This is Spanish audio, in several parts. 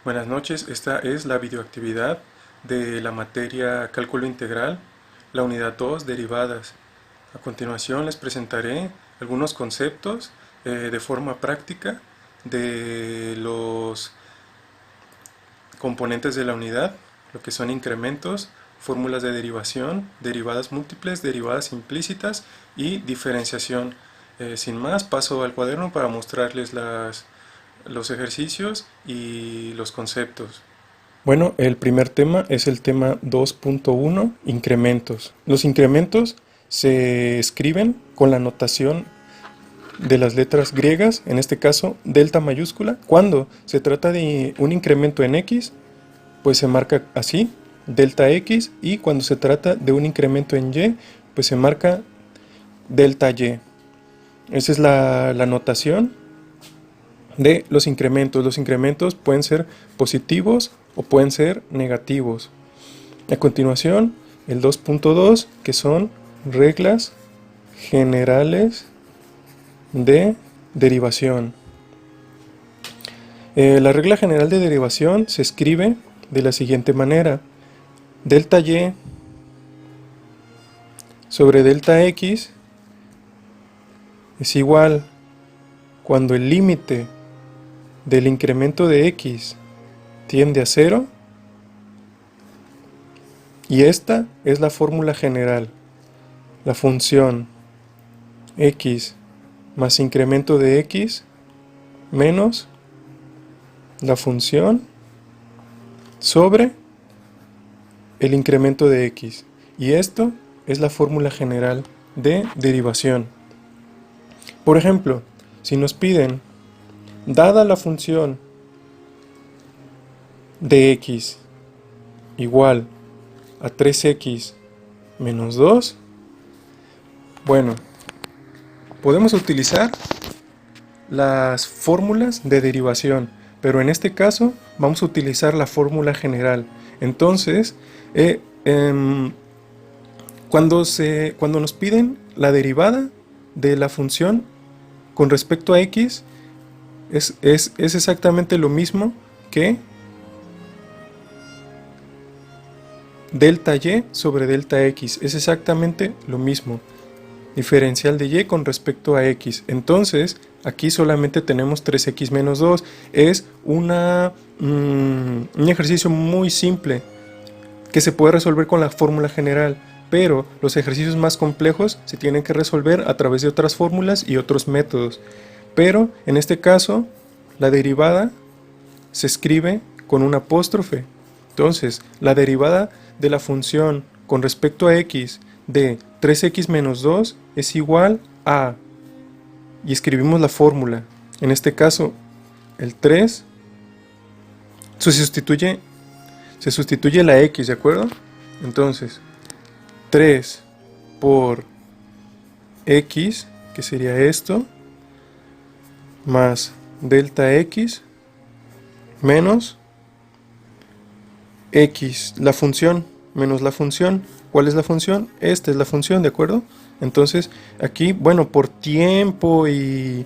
Buenas noches, esta es la videoactividad de la materia Cálculo Integral, la unidad 2, Derivadas. A continuación les presentaré algunos conceptos de forma práctica de los componentes de la unidad, lo que son incrementos, fórmulas de derivación, derivadas múltiples, derivadas implícitas y diferenciación. Sin más, paso al cuaderno para mostrarles los ejercicios y los conceptos. Bueno, el primer tema es el tema 2.1, incrementos. Los incrementos se escriben con la notación de las letras griegas, en este caso delta mayúscula. Cuando se trata de un incremento en x, pues se marca así, delta x, y cuando se trata de un incremento en y, pues se marca delta y. Esa es la notación de los incrementos. Los incrementos pueden ser positivos o pueden ser negativos. A continuación, el 2.2, que son reglas generales de derivación. La regla general de derivación se escribe de la siguiente manera: delta y sobre delta x es igual cuando el límite del incremento de x tiende a 0, y esta es la fórmula general. La función x más incremento de x menos la función sobre el incremento de x. Y esto es la fórmula general de derivación. Por ejemplo, si nos piden, dada la función de x igual a 3x menos 2, bueno, podemos utilizar las fórmulas de derivación, pero en este caso vamos a utilizar la fórmula general. Entonces, cuando nos piden la derivada de la función con respecto a x, es exactamente lo mismo que delta y sobre delta x. Es exactamente lo mismo. Diferencial de y con respecto a x. Entonces, aquí solamente tenemos 3x menos 2. Es un ejercicio muy simple que se puede resolver con la fórmula general, pero los ejercicios más complejos se tienen que resolver a través de otras fórmulas y otros métodos. Pero en este caso, la derivada se escribe con un apóstrofe. Entonces, la derivada de la función con respecto a x de 3x menos 2 es igual a, y escribimos la fórmula. En este caso, el 3 se sustituye la x, ¿de acuerdo? Entonces, 3 por x, que sería esto, más delta x menos x, la función, menos la función. ¿Cuál es la función? Esta es la función, ¿de acuerdo? Entonces, aquí, bueno, por tiempo y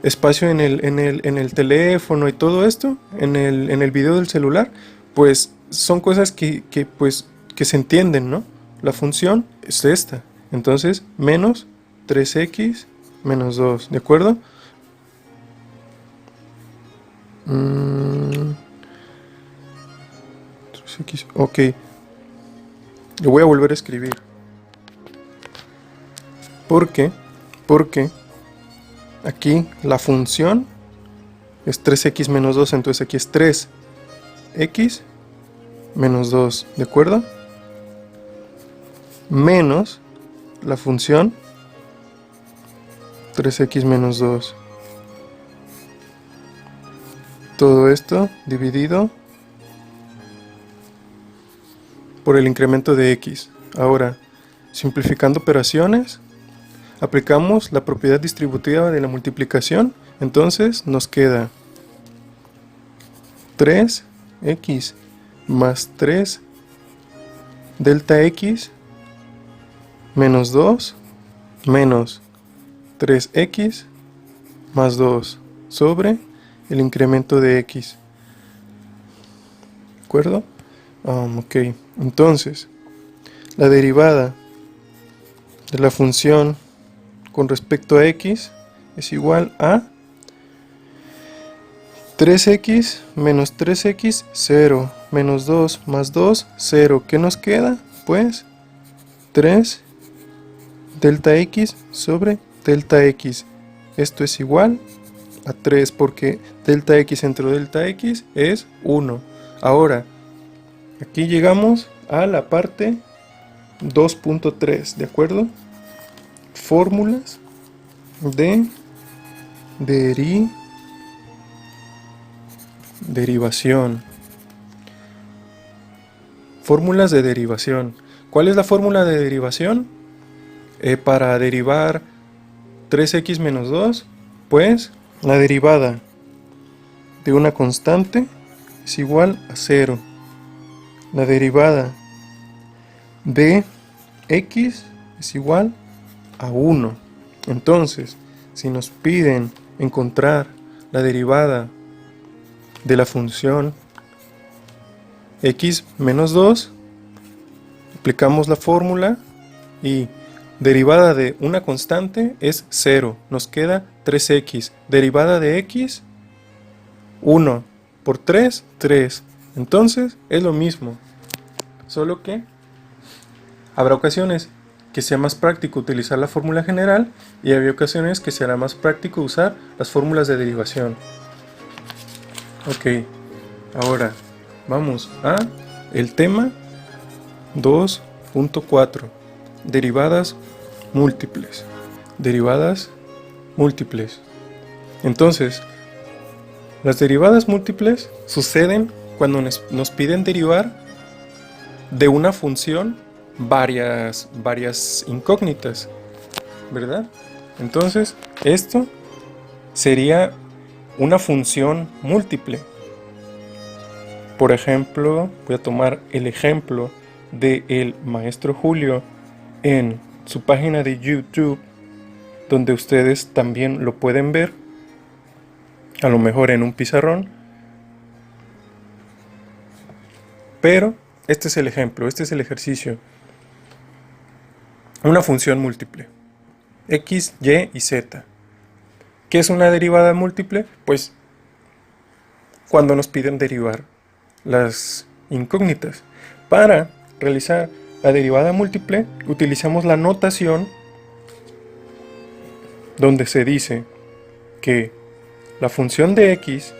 espacio en el teléfono y todo esto, en el video del celular, pues son cosas que se entienden, ¿no? La función es esta. Entonces, menos 3x menos 2, ¿de acuerdo? Ok, lo voy a volver a escribir. ¿Por qué? Porque aquí la función es 3x menos 2, entonces aquí es 3x menos 2, ¿de acuerdo? Menos la función 3x menos 2. Todo esto dividido por el incremento de x. Ahora, simplificando operaciones, aplicamos la propiedad distributiva de la multiplicación. Entonces nos queda 3x más 3 delta x menos 2 menos 3x más 2 sobre el incremento de x. acuerdo? Ok, entonces la derivada de la función con respecto a x es igual a 3x menos 3x, 0, menos 2 más 2, 0. ¿Qué nos queda? Pues 3 delta x sobre delta x. Esto es igual a 3 porque delta x entre delta x es 1. Ahora, aquí llegamos a la parte 2.3, ¿de acuerdo? Fórmulas de derivación. Fórmulas de derivación. ¿Cuál es la fórmula de derivación? Para derivar 3x menos 2, pues la derivada de una constante es igual a 0. La derivada de x es igual a 1. Entonces, si nos piden encontrar la derivada de la función x menos 2, aplicamos la fórmula y derivada de una constante es 0, nos queda 3x, derivada de x 1 por 3, 3, entonces es lo mismo, solo que habrá ocasiones que sea más práctico utilizar la fórmula general y había ocasiones que será más práctico usar las fórmulas de derivación. Ok, ahora vamos a el tema 2.4, derivadas múltiples. Derivadas múltiples. Entonces, las derivadas múltiples suceden cuando nos piden derivar de una función varias incógnitas, ¿verdad? Entonces, esto sería una función múltiple. Por ejemplo, voy a tomar el ejemplo del maestro Julio en su página de YouTube, donde ustedes también lo pueden ver, a lo mejor en un pizarrón. Pero este es el ejemplo, este es el ejercicio. Una función múltiple, x, y y z. ¿Qué es una derivada múltiple? Pues cuando nos piden derivar las incógnitas. Para realizar la derivada múltiple utilizamos la notación donde se dice que la función de x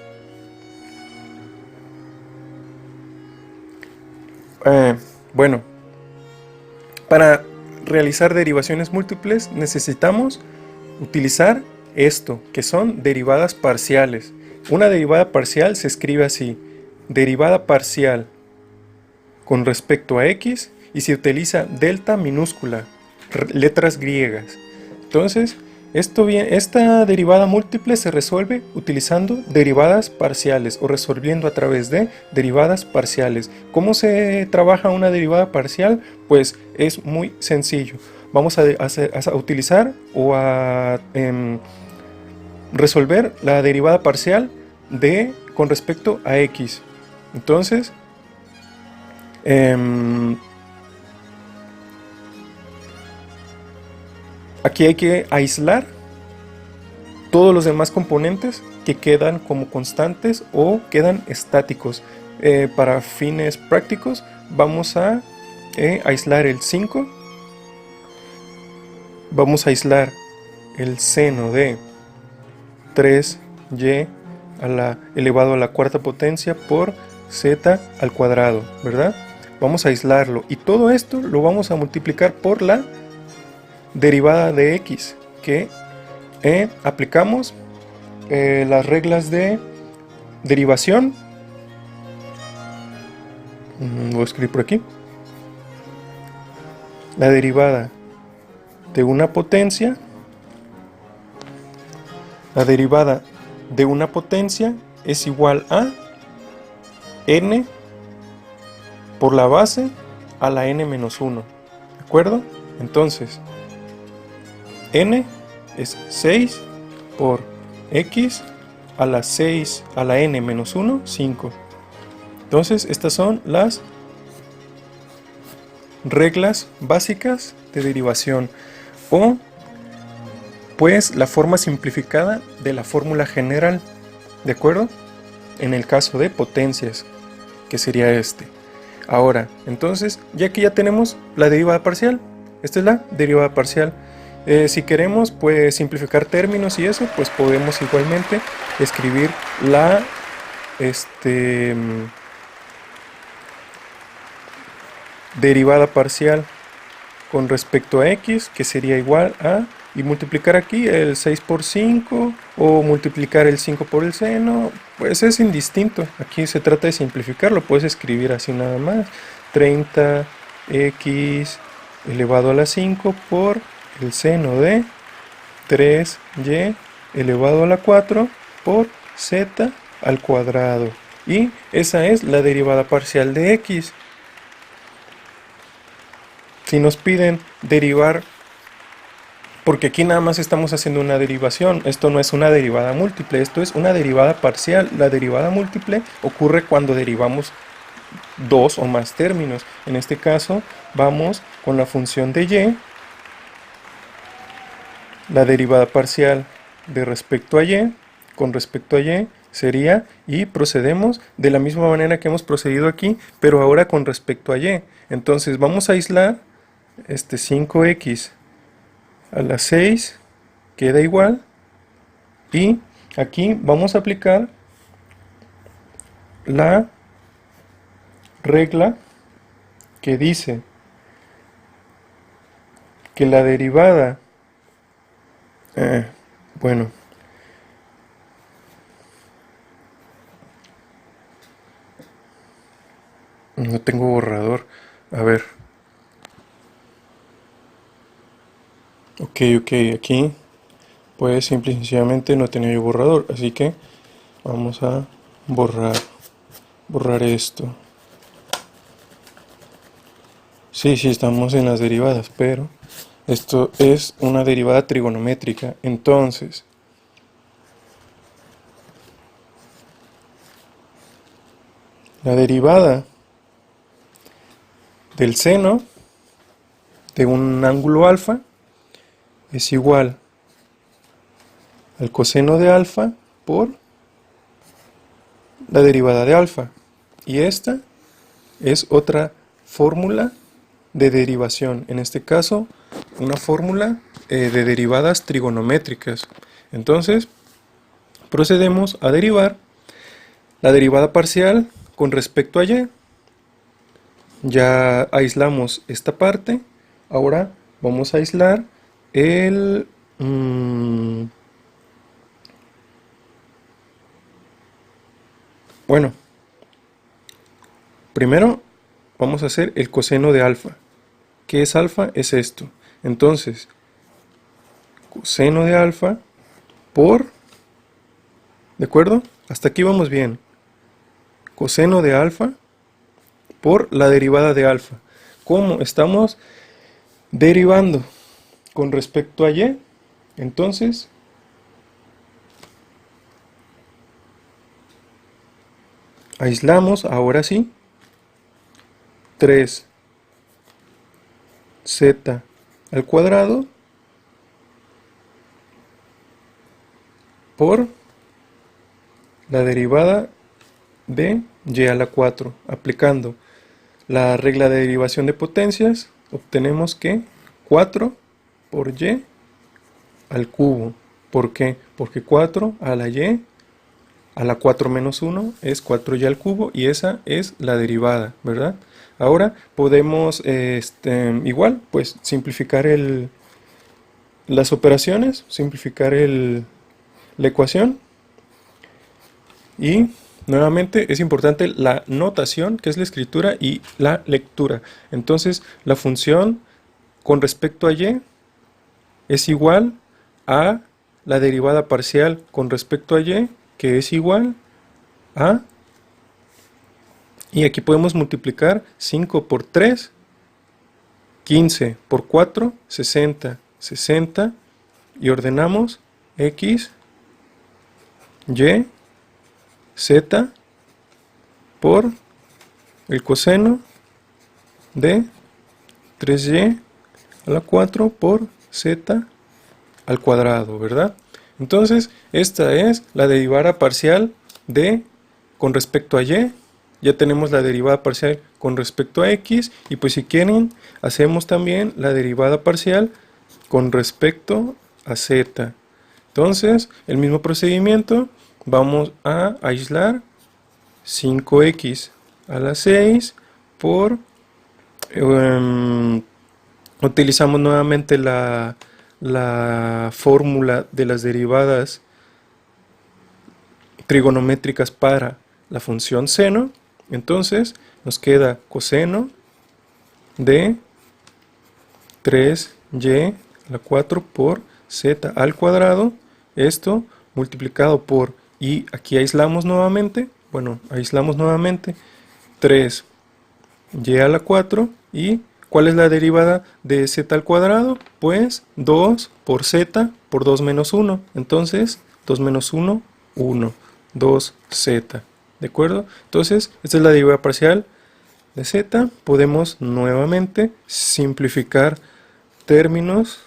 para realizar derivaciones múltiples necesitamos utilizar esto, que son derivadas parciales. Una derivada parcial se escribe así: derivada parcial con respecto a x, y se utiliza delta minúscula, letras griegas. Entonces, esta derivada múltiple se resuelve utilizando derivadas parciales o resolviendo a través de derivadas parciales. ¿Cómo se trabaja una derivada parcial? Pues es muy sencillo. Vamos a utilizar o a resolver la derivada parcial con respecto a x. Entonces, aquí hay que aislar todos los demás componentes que quedan como constantes o quedan estáticos. Para fines prácticos vamos a aislar el 5. Vamos a aislar el seno de 3y elevado a la cuarta potencia por z al cuadrado, ¿verdad? Vamos a aislarlo y todo esto lo vamos a multiplicar por la derivada de x, que aplicamos las reglas de derivación. Voy a escribir por aquí. La derivada de una potencia, es igual a n por la base a la n menos 1, ¿de acuerdo? Entonces, n es 6 por x a la 6 a la n menos 1, 5. Entonces, estas son las reglas básicas de derivación, o pues la forma simplificada de la fórmula general, ¿de acuerdo? En el caso de potencias, que sería este. Ahora, entonces, ya que ya tenemos la derivada parcial, esta es la derivada parcial. Si queremos pues simplificar términos y eso, pues podemos igualmente escribir la derivada parcial con respecto a x, que sería igual a, y multiplicar aquí el 6 por 5 o multiplicar el 5 por el seno, pues es indistinto. Aquí se trata de simplificar, lo puedes escribir así nada más: 30x elevado a la 5 por el seno de 3y elevado a la 4 por z al cuadrado. Y esa es la derivada parcial de x. Si nos piden derivar, porque aquí nada más estamos haciendo una derivación, esto no es una derivada múltiple, esto es una derivada parcial. La derivada múltiple ocurre cuando derivamos dos o más términos. En este caso vamos con la función de y, la derivada parcial de respecto a y, con respecto a y sería, y procedemos de la misma manera que hemos procedido aquí, pero ahora con respecto a y. Entonces vamos a aislar 5x a la 6 queda igual, y aquí vamos a aplicar la regla que dice que la derivada, bueno, no tengo borrador, a ver, ok, aquí pues simple y sencillamente no tenía yo borrador, así que vamos a borrar esto. Sí, estamos en las derivadas, pero esto es una derivada trigonométrica. Entonces, la derivada del seno de un ángulo alfa es igual al coseno de alfa por la derivada de alfa. Y esta es otra fórmula de derivación, en este caso una fórmula de derivadas trigonométricas. Entonces procedemos a derivar la derivada parcial con respecto a y. Ya aislamos esta parte, ahora vamos a aislar el bueno, primero vamos a hacer el coseno de alfa. ¿Qué es alfa? Es esto. Entonces, coseno de alfa por, ¿de acuerdo? Hasta aquí vamos bien. Coseno de alfa por la derivada de alfa. ¿Cómo estamos derivando con respecto a y? Entonces, aislamos, ahora sí, 3z al cuadrado por la derivada de y a la 4. Aplicando la regla de derivación de potencias, obtenemos que 4 por y al cubo. ¿Por qué? Porque 4 a la y a la 4 menos 1 es 4y al cubo, y esa es la derivada, ¿verdad? Ahora podemos igual pues simplificar las operaciones, simplificar la ecuación, y nuevamente es importante la notación, que es la escritura, y la lectura. Entonces la función con respecto a y es igual a la derivada parcial con respecto a y, que es igual a, y aquí podemos multiplicar 5 por 3, 15 por 4, 60, 60, y ordenamos x, y, z por el coseno de 3y a la 4 por z al cuadrado, ¿verdad? Entonces, esta es la derivada parcial de con respecto a y. Ya tenemos la derivada parcial con respecto a x, y pues si quieren, hacemos también la derivada parcial con respecto a z. Entonces, el mismo procedimiento, vamos a aislar 5x a la 6 por... utilizamos nuevamente la fórmula de las derivadas trigonométricas para la función seno. Entonces nos queda coseno de 3y a la 4 por z al cuadrado. Esto multiplicado por, y aquí aislamos nuevamente, 3y a la 4. ¿Y cuál es la derivada de z al cuadrado? Pues 2 por z por 2 menos 1. Entonces 2 menos 1, 1. 2z. ¿De acuerdo? Entonces, esta es la derivada parcial de z. Podemos nuevamente simplificar términos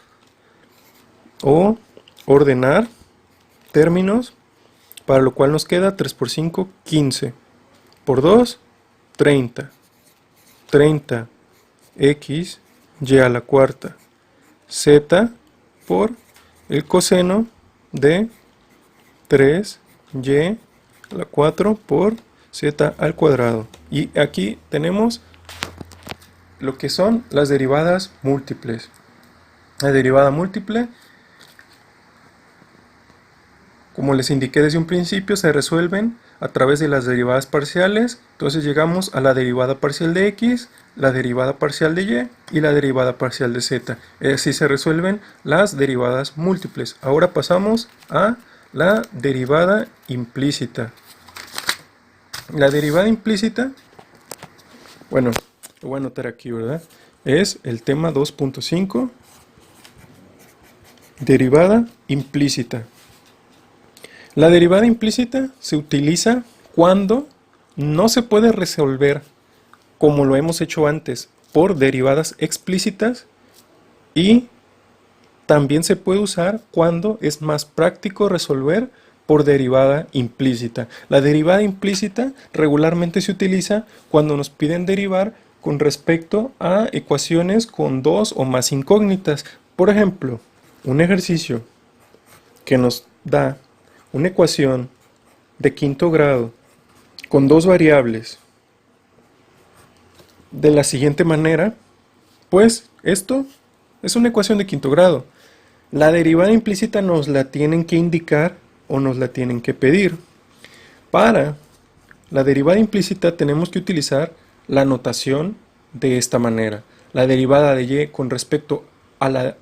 o ordenar términos, para lo cual nos queda 3 por 5, 15. Por 2, 30. 30 x y a la cuarta z por el coseno de 3y a la 4 por z al cuadrado. Y aquí tenemos lo que son las derivadas múltiples. La derivada múltiple, como les indiqué desde un principio, se resuelven a través de las derivadas parciales. Entonces llegamos a la derivada parcial de x, la derivada parcial de y la derivada parcial de z. Así se resuelven las derivadas múltiples. Ahora pasamos a la derivada implícita. La derivada implícita, bueno, lo voy a anotar aquí, ¿verdad? Es el tema 2.5, derivada implícita. La derivada implícita se utiliza cuando no se puede resolver, como lo hemos hecho antes, por derivadas explícitas, y también se puede usar cuando es más práctico resolver por derivada implícita. La derivada implícita regularmente se utiliza cuando nos piden derivar con respecto a ecuaciones con dos o más incógnitas. Por ejemplo, un ejercicio que nos da una ecuación de quinto grado con dos variables de la siguiente manera, pues esto es una ecuación de quinto grado. La derivada implícita nos la tienen que indicar o nos la tienen que pedir. Para la derivada implícita tenemos que utilizar la notación de esta manera. La derivada de y con respecto a la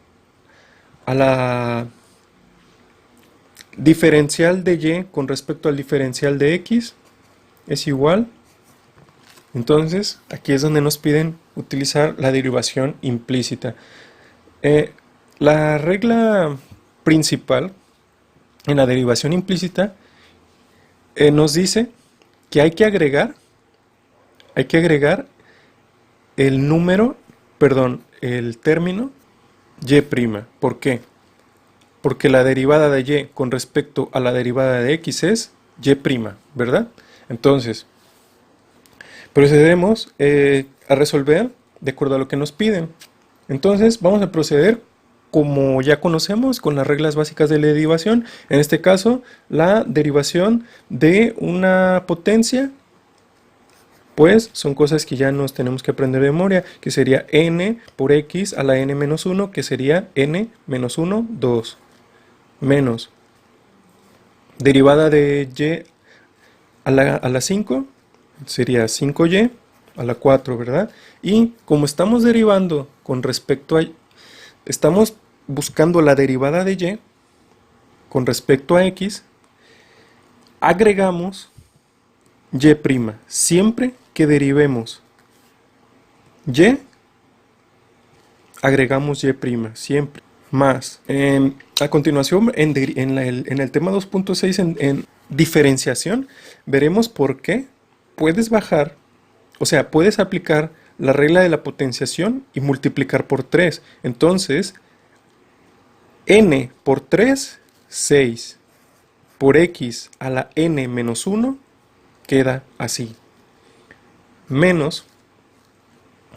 diferencial de y con respecto al diferencial de x es igual. Entonces, aquí es donde nos piden utilizar la derivación implícita. La regla principal en la derivación implícita nos dice que hay que agregar el término y'. ¿Por qué? Porque la derivada de y con respecto a la derivada de x es y', ¿verdad? Entonces, procedemos a resolver de acuerdo a lo que nos piden. Entonces, vamos a proceder como ya conocemos, con las reglas básicas de la derivación. En este caso, la derivación de una potencia, pues son cosas que ya nos tenemos que aprender de memoria, que sería n por x a la n-1, que sería n-1, 2, menos derivada de y a la 5, sería 5y a la 4, ¿verdad? Y como estamos derivando con respecto a, estamos buscando la derivada de y con respecto a x, agregamos y'. Siempre que derivemos y, agregamos y', siempre. Más. A continuación, en el tema 2.6, en diferenciación, veremos por qué puedes bajar O sea, puedes aplicar la regla de la potenciación y multiplicar por 3. Entonces, n por 3, 6. Por x a la n menos 1 queda así. Menos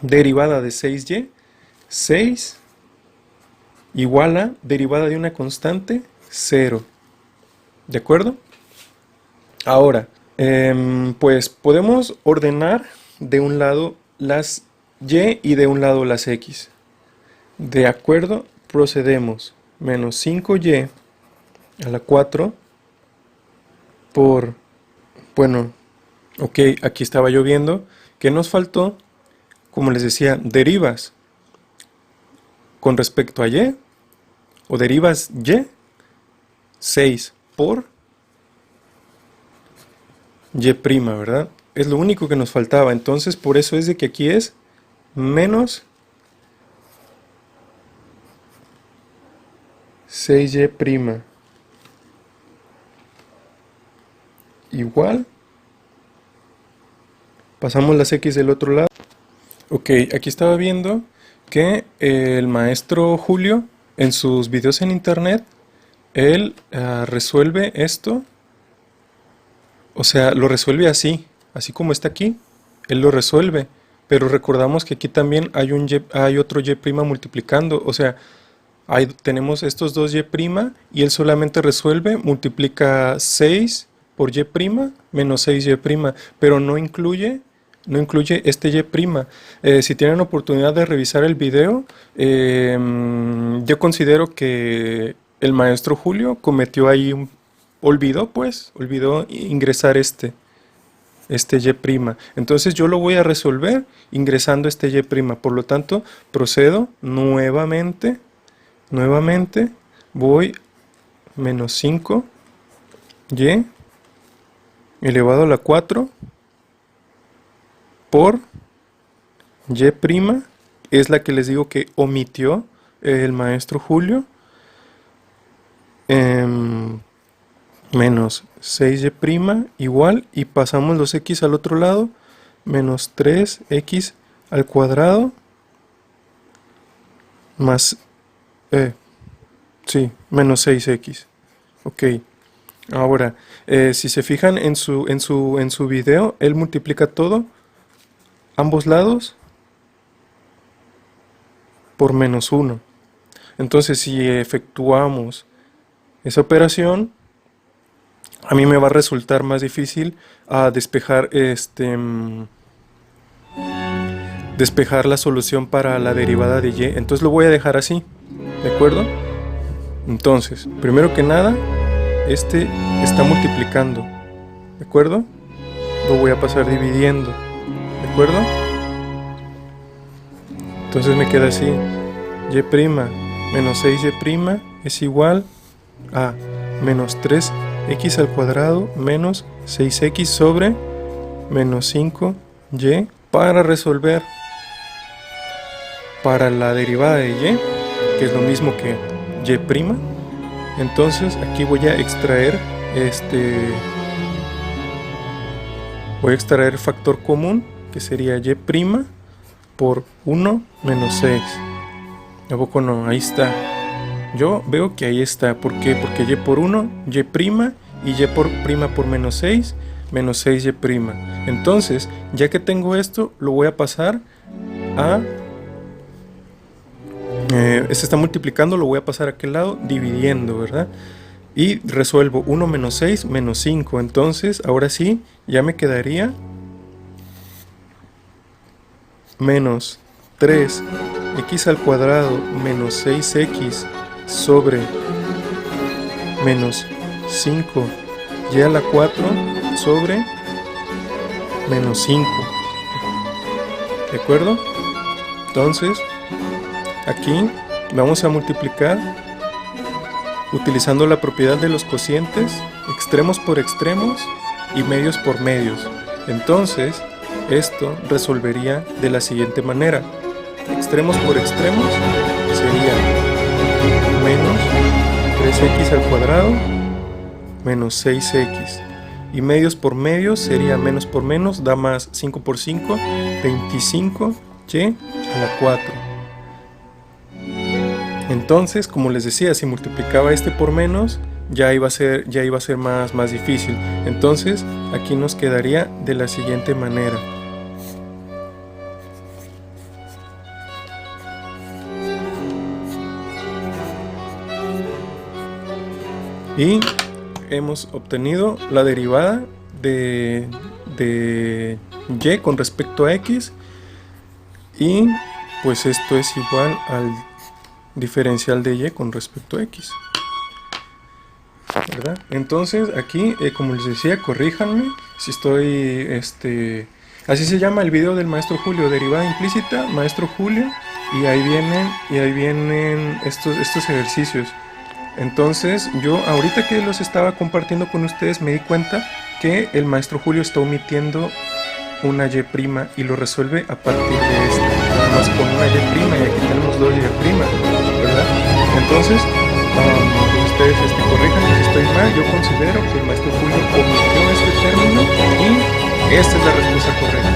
derivada de 6y, 6 igual a derivada de una constante, 0. ¿De acuerdo? Ahora, pues podemos ordenar de un lado las y y de un lado las x. De acuerdo, procedemos. Menos 5y a la 4 por, bueno, ok, aquí estaba yo viendo que nos faltó, como les decía, derivas con respecto a y, o derivas y, 6 por y', ¿verdad? Es lo único que nos faltaba, entonces por eso es de que aquí es menos 6y' igual, pasamos las x del otro lado. Ok, aquí estaba viendo que el maestro Julio en sus videos en internet, él resuelve esto, o sea, lo resuelve así como está aquí, él lo resuelve, pero recordamos que aquí también hay otro y' multiplicando, o sea, tenemos estos dos y' y él solamente resuelve, multiplica 6 por y' menos 6y', pero no incluye este y'. Si tienen oportunidad de revisar el video, yo considero que el maestro Julio cometió ahí olvidó ingresar este y'. Entonces yo lo voy a resolver ingresando este y'. Por lo tanto, procedo nuevamente, voy menos 5y elevado a la 4 por y', es la que les digo que omitió el maestro Julio, menos 6y' igual, y pasamos los x al otro lado, menos 3x al cuadrado, más, menos 6x. Ok, ahora, si se fijan en su video, él multiplica todo, ambos lados, por menos 1. Entonces, si efectuamos esa operación, a mí me va a resultar más difícil despejar la solución para la derivada de y. Entonces lo voy a dejar así, ¿de acuerdo? Entonces, primero que nada, este está multiplicando, ¿de acuerdo? Lo voy a pasar dividiendo, ¿de acuerdo? Entonces me queda así, y' menos 6y' es igual a menos 3x al cuadrado menos 6x sobre menos 5y. Para resolver para la derivada de y, que es lo mismo que y', entonces aquí voy a extraer factor común, que sería y' por 1 menos 6. ¿A poco no? Ahí está. Yo veo que ahí está. ¿Por qué? Porque y por 1, y' y y por menos 6, menos 6y'. Entonces, ya que tengo esto, lo voy a pasar a... se está multiplicando, lo voy a pasar a aquel lado, dividiendo, ¿verdad? Y resuelvo 1 menos 6 menos 5. Entonces, ahora sí, ya me quedaría menos 3x al cuadrado menos 6x sobre menos 5y a la 4 sobre menos 5. ¿De acuerdo? Entonces, aquí vamos a multiplicar utilizando la propiedad de los cocientes, extremos por extremos y medios por medios. Entonces, esto resolvería de la siguiente manera. Extremos por extremos sería menos 3x al cuadrado menos 6x. y medios por medios sería menos por menos, da más 5 por 5, 25y a la 4. Entonces, como les decía, si multiplicaba este por menos, ya iba a ser más difícil. Entonces, aquí nos quedaría de la siguiente manera. Y hemos obtenido la derivada de y con respecto a x, y pues esto es igual al diferencial de y con respecto a x, ¿verdad? Entonces aquí, como les decía, corríjanme si estoy, así se llama el video del maestro Julio, derivada implícita, maestro Julio, y ahí vienen estos ejercicios. Entonces yo ahorita que los estaba compartiendo con ustedes me di cuenta que el maestro Julio está omitiendo una y' y lo resuelve a partir de esto, nada más con una y', y aquí tenemos dos y', ¿verdad? Entonces, ustedes corríjanme si estoy mal. Yo considero que el maestro Julio omitió este término y esta es la respuesta correcta.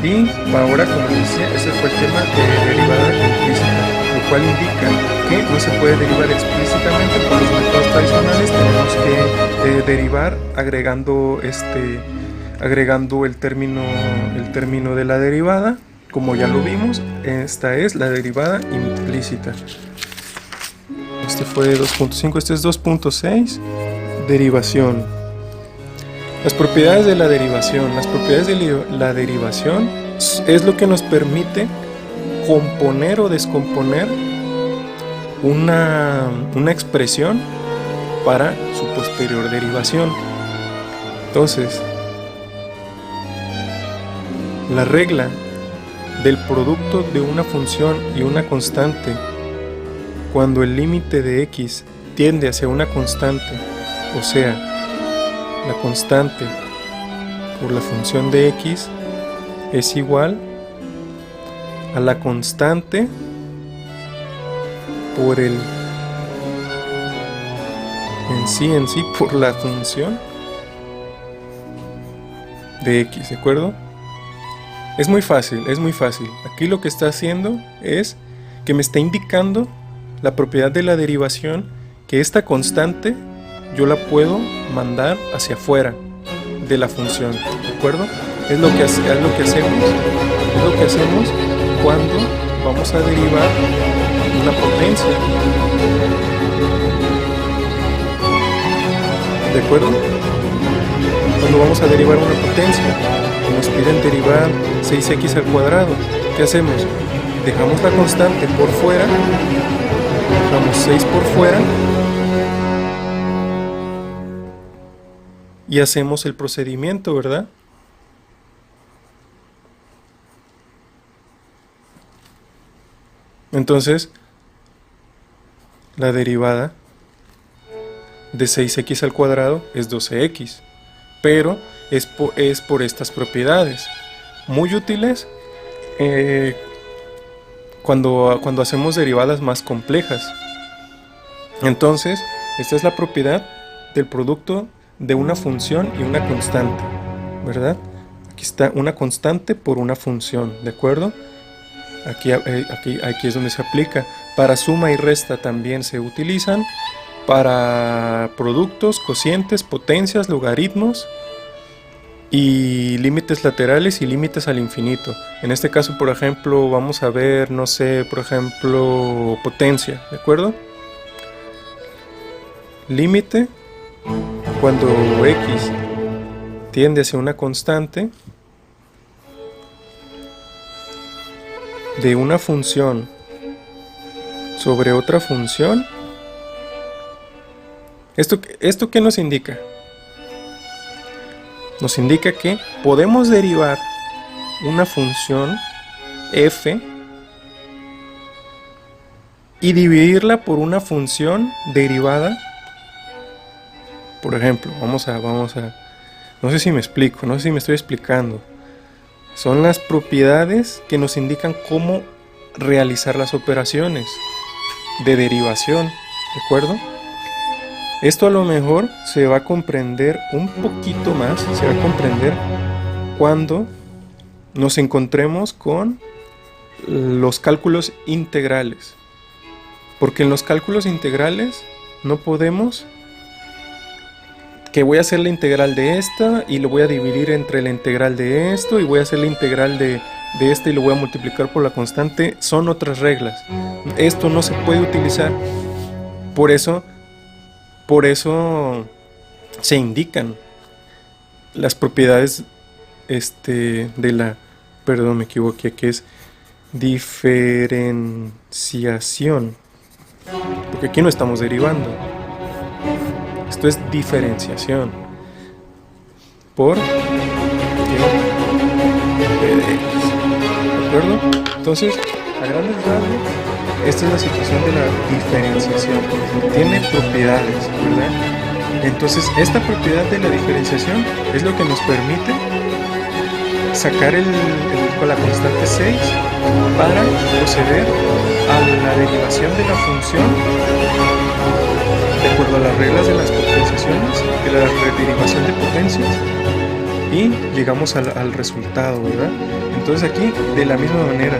Y ahora, como les decía, ese fue el tema de derivada implícita, lo cual indica que no se puede derivar explícitamente por los métodos tradicionales. Tenemos que derivar agregando el término de la derivada, como ya lo vimos. Esta es la derivada implícita. Este fue 2.5, este es 2.6, derivación. Las propiedades de la derivación. Las propiedades de la derivación es lo que nos permite componer o descomponer una expresión para su posterior derivación. Entonces, la regla del producto de una función y una constante cuando el límite de x tiende hacia una constante, o sea, la constante por la función de x es igual a la constante por el en sí por la función de x, ¿de acuerdo? Es muy fácil, es muy fácil. Aquí lo que está haciendo es que me está indicando la propiedad de la derivación, que esta constante yo la puedo mandar hacia afuera de la función, ¿de acuerdo? Es lo que hacemos cuando vamos a derivar una potencia, ¿de acuerdo? Cuando vamos a derivar una potencia y nos piden derivar 6x al cuadrado, ¿qué hacemos? Dejamos la constante por fuera, dejamos 6 por fuera y hacemos el procedimiento, ¿verdad? Entonces, la derivada de 6x al cuadrado es 12x, pero es por estas propiedades muy útiles cuando hacemos derivadas más complejas. Entonces, esta es la propiedad del producto de una función y una constante, ¿verdad? Aquí está una constante por una función, ¿de acuerdo? Aquí es donde se aplica. Para suma y resta también se utilizan. Para productos, cocientes, potencias, logaritmos y límites laterales y límites al infinito. En este caso, por ejemplo, vamos a ver, no sé, por ejemplo, potencia, ¿de acuerdo? Límite cuando x tiende hacia una constante de una función sobre otra función. ¿Esto qué nos indica? Nos indica que podemos derivar una función f y dividirla por una función derivada. Por ejemplo, vamos a, no sé si me explico, no sé si me estoy explicando. Son las propiedades que nos indican cómo realizar las operaciones de derivación, ¿de acuerdo? Esto a lo mejor se va a comprender un poquito más, se va a comprender cuando nos encontremos con los cálculos integrales. Porque en los cálculos integrales no podemos, que voy a hacer la integral de esta y lo voy a dividir entre la integral de esto y voy a hacer la integral de este y lo voy a multiplicar por la constante. Son otras reglas. Esto no se puede utilizar. Por eso se indican las propiedades de la, perdón, me equivoqué, que es diferenciación, porque aquí no estamos derivando, esto es diferenciación por ¿de acuerdo? Entonces, a grandes rasgos, esta es la situación de la diferenciación. Tiene propiedades, ¿verdad? Entonces, esta propiedad de la diferenciación es lo que nos permite sacar con la constante 6 para proceder a la derivación de la función de acuerdo a las reglas de las potenciaciones, de la derivación de potencias, y llegamos al resultado, ¿verdad? Entonces aquí, de la misma manera,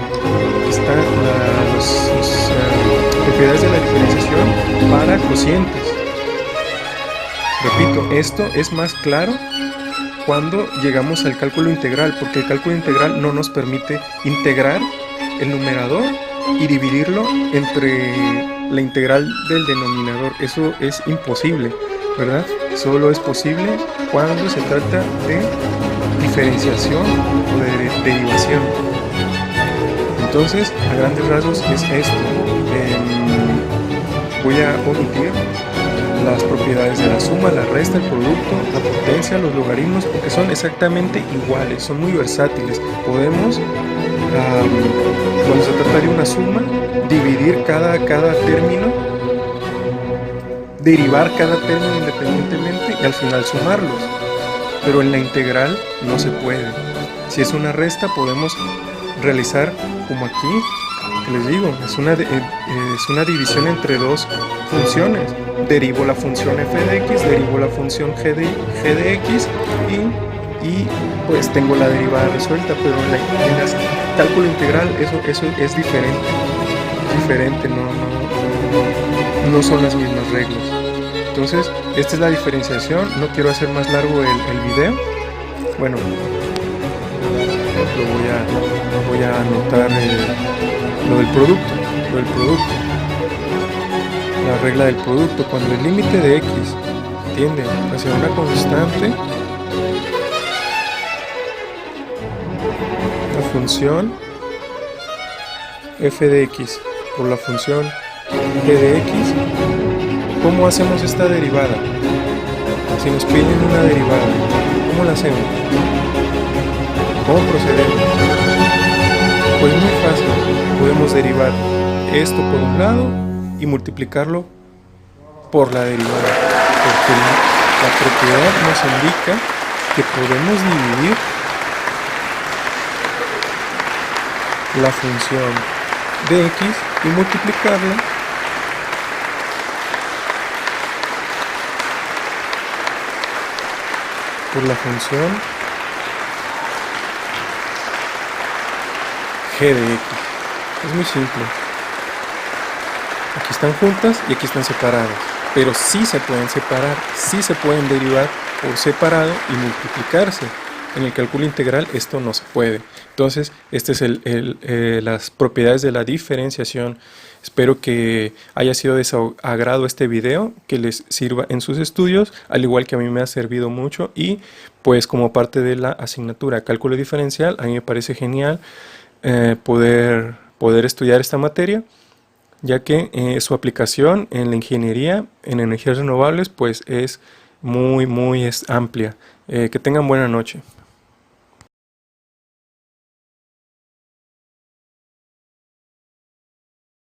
están las propiedades de la diferenciación para cocientes. Repito, esto es más claro cuando llegamos al cálculo integral, porque el cálculo integral no nos permite integrar el numerador y dividirlo entre la integral del denominador. Eso es imposible, ¿verdad? Solo es posible cuando se trata de diferenciación o de derivación. Entonces, a grandes rasgos es esto. Voy a omitir las propiedades de la suma, la resta, el producto, la potencia, los logaritmos, porque son exactamente iguales, son muy versátiles. Podemos, cuando se trata de una suma, dividir cada término, derivar cada término independientemente y al final sumarlos. Pero en la integral no se puede. Si es una resta, podemos realizar como aquí, que les digo, es una división entre dos funciones. Derivo la función f de x, derivo la función g de x y pues tengo la derivada resuelta, pero en el cálculo integral eso es diferente, no son las mismas reglas. Entonces, esta es la diferenciación. No quiero hacer más largo el video. Bueno, voy a anotar lo del producto. La regla del producto. Cuando el límite de x tiende hacia una constante, la función f de x por la función g de x, ¿cómo hacemos esta derivada? Si nos piden una derivada, ¿cómo la hacemos? ¿Cómo procedemos? Pues muy fácil, podemos derivar esto por un lado y multiplicarlo por la derivada, porque la propiedad nos indica que podemos dividir la función de x y multiplicarla por la función g de x. Es muy simple. Aquí están juntas y aquí están separadas, pero sí se pueden separar, sí se pueden derivar por separado y multiplicarse. En el cálculo integral esto no se puede. Entonces, este es las propiedades de la diferenciación. Espero que haya sido de su agrado este video, que les sirva en sus estudios, al igual que a mí me ha servido mucho, y pues como parte de la asignatura cálculo diferencial, a mí me parece genial poder estudiar esta materia, ya que su aplicación en la ingeniería, en energías renovables, pues es muy amplia. Que tengan buena noche.